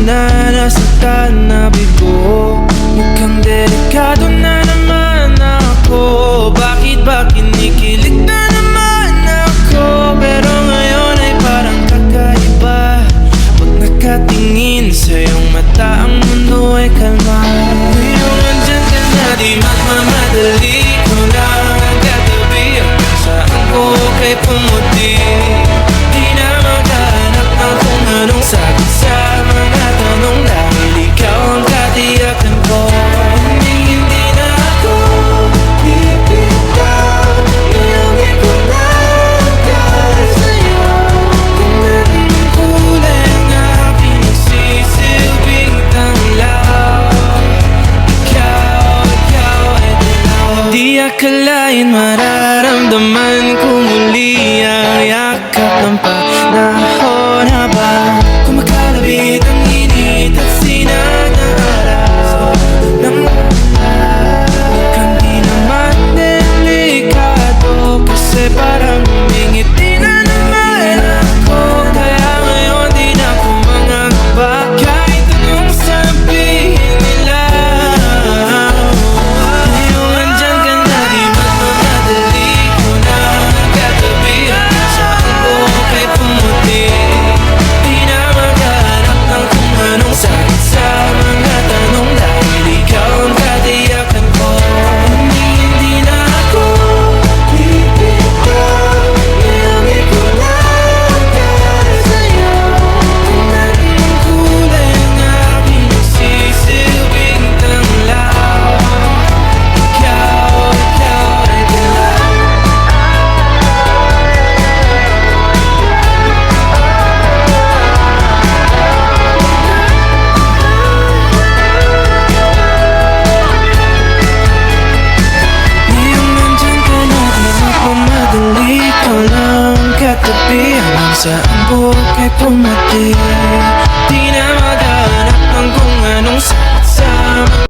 na nasaktan na bigo. Mukhang delikado na naman ako. Bakit ba kinikilig na naman ako? Pero ngayon ay parang kakaiba. Pag nakatingin sa iyong mata, ang mundo ay kalma. Ngayong andyan ka na, di magmamadali ko lang ang katabi. Hanggang saan ko kay pumuti. Di na maghanap ng kung anong sagot sa mga tanong, dahil ikaw ang katiyakan ko. Hindi na ako bibitaw. Iuwi ko lang dahil sa'yo. Kung anong kulay ang aking nagsisilbing tanglaw, ikaw ay dilaw. Di akalain mararamdaman ko muli ang yakap ng panahon habang kumakalabit ang init at sinag ng araw ng ulan. Mukhang di naman delikado kasi parang humingiti na naman ako. Kaya ngayon di na ako mangangamba kahit anong sabihin nila. Ngayong andyan ka na, di magmamadali ko na katabi. Hanggang saan ko kay pumuti. Di na maghanap ng kung anong sagot sa mga tanong, dahil ikaw ang katiyakan ko. Hindi na ako bibitaw. Iuwi ko lang dahil sa'yo. Kung anong kulay ang aking nagsisilbing tanglaw, ikaw ay dilaw. Ngayong nandyan ka na, di magmamadali ko lang katabi. Hanggang saan buhok ay pumati. Di na maghanap ng kung anong sagot sa